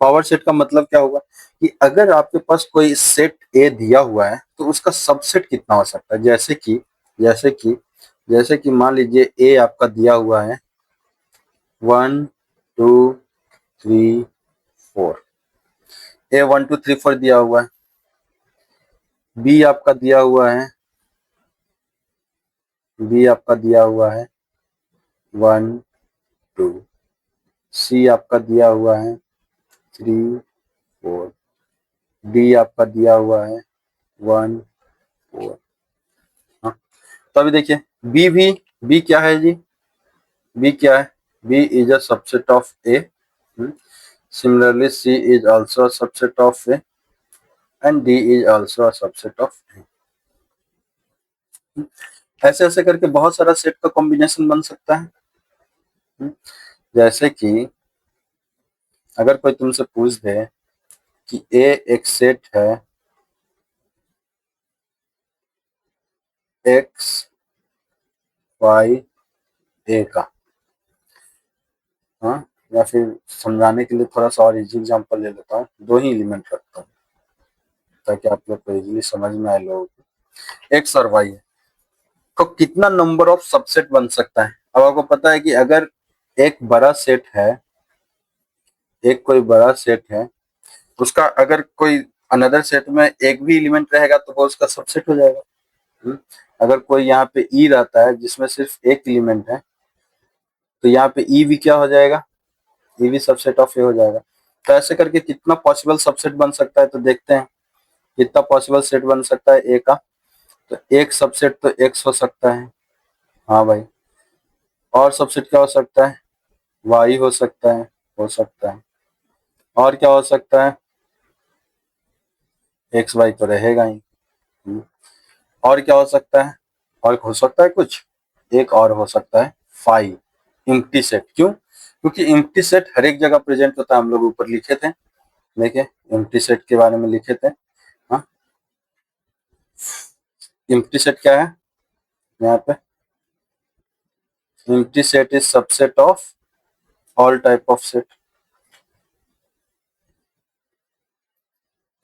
A: Power set का मतलब क्या होगा कि अगर आपके पास कोई सेट ए दिया हुआ है तो उसका सबसेट कितना हो सकता है। जैसे कि मान लीजिए ए आपका दिया हुआ है 1 2 3 4, ए 1 2 3 4 दिया हुआ है। बी आपका दिया हुआ है, बी आपका दिया हुआ है 1 2, सी आपका दिया हुआ है 3 4, डी आपका दिया हुआ है 1 4। हाँ, तो अभी देखिए बी क्या है जी? बी क्या है? B is a subset of A. Similarly C is also a subset of A and D is also a subset of A. ऐसे ऐसे करके बहुत सारा सेट का कॉम्बिनेशन बन सकता है। जैसे कि अगर कोई तुमसे पूछ दे कि ए एक सेट है एक्स वाई ए का, हाँ, या फिर समझाने के लिए थोड़ा सा और इजी एग्जांपल ले लेता हूँ, दो ही एलिमेंट रखता हूँ ताकि आप लोग को इजीली समझ में आए लोगों को। एक्स और वाई है तो कितना नंबर ऑफ सबसेट बन सकता है? अब आपको पता है कि अगर एक बड़ा सेट है, एक कोई बड़ा सेट है, उसका अगर कोई अनदर सेट में एक भी एलिमेंट रहेगा तो वो उसका सबसेट हो जाएगा। हम्म, अगर कोई यहाँ पे ई रहता है जिसमें सिर्फ एक एलिमेंट है तो यहाँ पे ई भी क्या हो जाएगा? ई भी सबसेट ऑफ ए हो जाएगा। तो ऐसे करके कितना पॉसिबल सबसेट बन सकता है तो देखते हैं कितना पॉसिबल सेट बन सकता है ए का। तो एक सबसेट तो एक्स हो सकता है, हाँ भाई। और सबसेट क्या हो सकता है? वाई हो सकता है, हो सकता है। और क्या हो सकता है? एक्स वाई तो रहेगा ही। हम्म, और क्या हो सकता है? और हो सकता है कुछ, एक और हो सकता है फाइव, इम्प्टी सेट। क्यों? क्योंकि इम्प्टी सेट हर एक जगह प्रेजेंट होता है। हम लोग ऊपर लिखे थे, देखिए इम्प्टी सेट के बारे में लिखे थे। हाँ, इम्प्टी सेट क्या है यहाँ पे? Empty set is subset of all type of set.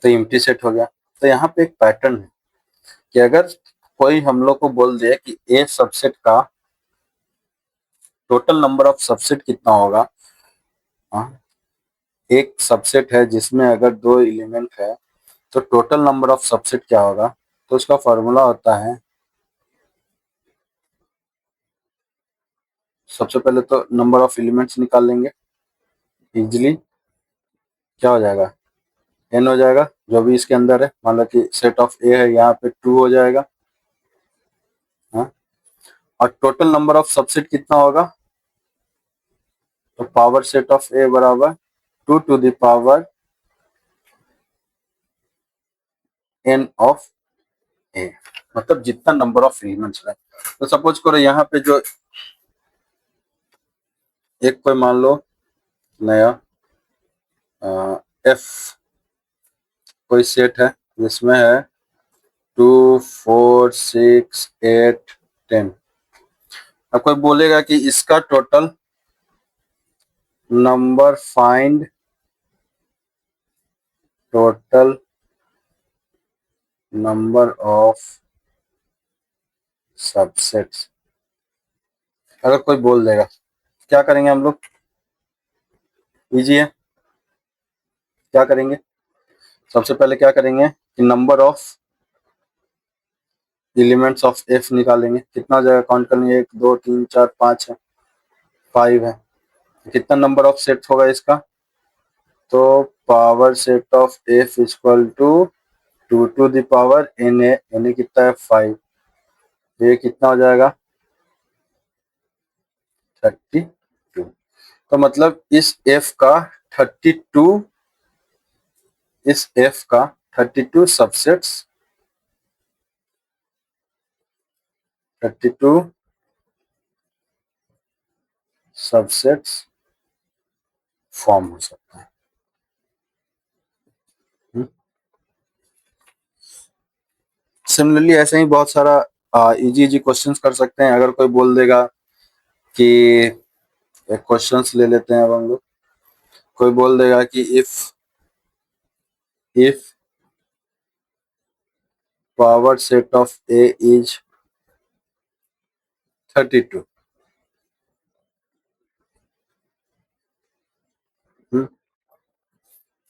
A: तो इम्प्टी सेट हो गया। तो यहाँ पे एक पैटर्न है कि अगर कोई हम लोग को बोल दे कि ए सबसेट का टोटल नंबर ऑफ सबसेट कितना होगा, हाँ, एक सबसेट है जिसमें अगर दो एलिमेंट है तो टोटल नंबर ऑफ सबसेट क्या होगा? तो उसका फॉर्मूला होता है, सबसे पहले तो नंबर ऑफ एलिमेंट्स निकाल लेंगे इजिली। क्या हो जाएगा? एन हो जाएगा जो भी इसके अंदर है। मान लो कि सेट ऑफ ए है, यहाँ पे 2 हो जाएगा। हाँ, और टोटल नंबर ऑफ सबसेट कितना होगा? तो पावर सेट ऑफ ए बराबर 2 to the power N of A, मतलब जितना नंबर ऑफ एलिमेंट्स है। तो सपोज करो यहाँ पे जो एक कोई मान लो नया एफ कोई सेट है जिसमें है 2 4 6 8 10। अब कोई बोलेगा कि इसका total number find total number of subsets, अगर कोई बोल देगा क्या करेंगे हम लोग? इजी है। क्या करेंगे? सबसे पहले क्या करेंगे कि number of elements of F निकालेंगे। कितना हो जाएगा? काउंट करेंगे, 1 2 3 4 5 है, 5 है। कितना नंबर ऑफ सेट होगा इसका? तो power set of F equal to 2 to the power N A, कितना है 5। तो ये कितना हो जाएगा? 32। तो मतलब इस f का 32, इस f का 32 सबसेट्स, 32 सबसेट्स फॉर्म हो सकता है। सिमिलरली ऐसे ही बहुत सारा इजी इजी क्वेश्चंस कर सकते हैं। अगर कोई बोल देगा कि एक क्वेश्चंस ले लेते हैं अब हम लोग, कोई बोल देगा कि if power set of A is 32,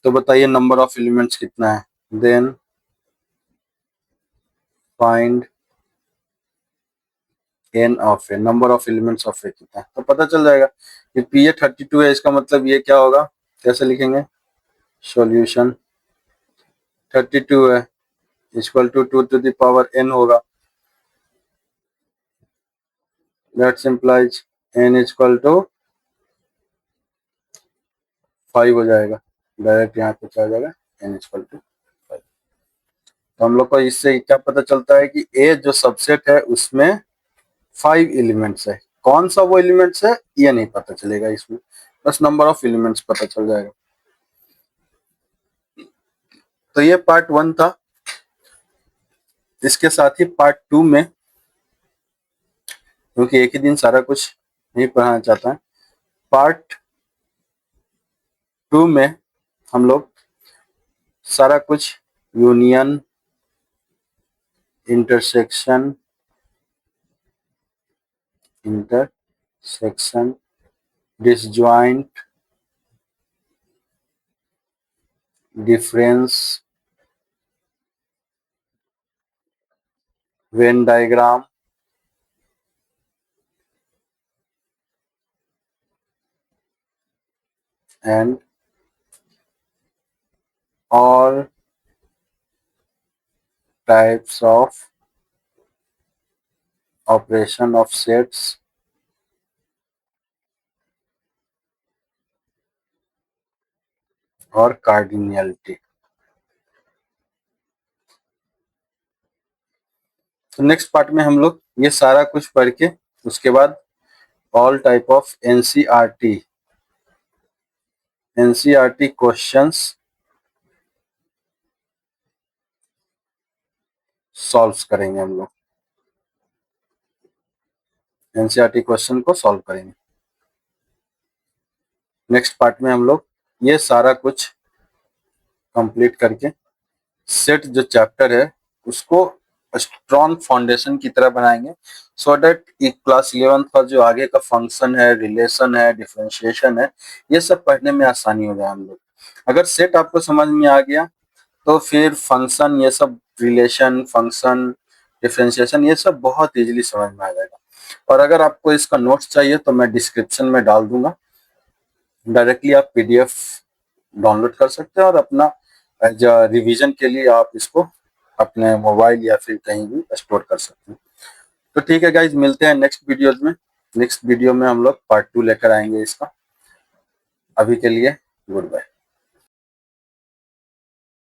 A: तो बताइए नंबर ऑफ एलिमेंट्स कितना है। Then find N of A, number of elements of A कितना है, तो पता चल जाएगा कि पी ए 32 है। इसका मतलब ये क्या होगा, कैसे लिखेंगे, सॉल्यूशन 32 है equal to 2 to the power n होगा। That implies n equal to 5 हो जाएगा। डायरेक्ट यहाँ पे क्या हो जाएगा, n इक्वल टू 5। तो हम लोग को इससे क्या पता चलता है कि ए जो सबसेट है उसमें 5 एलिमेंट्स है। कौन सा वो एलिमेंट्स है ये नहीं पता चलेगा इसमें, बस नंबर ऑफ एलिमेंट्स पता चल जाएगा। तो ये पार्ट 1 था। इसके साथ ही पार्ट 2 में, क्योंकि एक ही दिन सारा कुछ नहीं पढ़ाना चाहता है, पार्ट 2 में हम लोग सारा कुछ union, intersection, disjoint, difference, Venn diagram, and all types of operation of sets और कार्डिनलिटी। तो नेक्स्ट पार्ट में हम लोग ये सारा कुछ पढ़ के उसके बाद all type of NCERT questions solve करेंगे। हम लोग एनसीईआरटी क्वेश्चन को सॉल्व करेंगे। नेक्स्ट पार्ट में हम लोग ये सारा कुछ कंप्लीट करके सेट जो चैप्टर है उसको स्ट्रॉन्ग फाउंडेशन की तरह बनाएंगे, सो दैट क्लास 11th का जो आगे का फंक्शन है, रिलेशन है, डिफरेंशिएशन है, ये सब पढ़ने में आसानी हो जाए हम लोग। अगर सेट आपको समझ में आ गया तो फिर फंक्शन, ये सब रिलेशन, फंक्शन, डिफरेंशिएशन, ये सब बहुत इजीली समझ में आ जाएगा। और अगर आपको इसका नोट्स चाहिए तो मैं डिस्क्रिप्शन में डाल दूंगा, डायरेक्टली आप पीडीएफ डाउनलोड कर सकते हैं और अपना रिवीजन के लिए आप इसको अपने मोबाइल या फिर कहीं भी स्टोर कर सकते हैं। तो ठीक है गाइज, मिलते हैं नेक्स्ट वीडियोज में। नेक्स्ट वीडियो में हम लोग पार्ट 2 लेकर आएंगे इसका। अभी के लिए गुड बाय।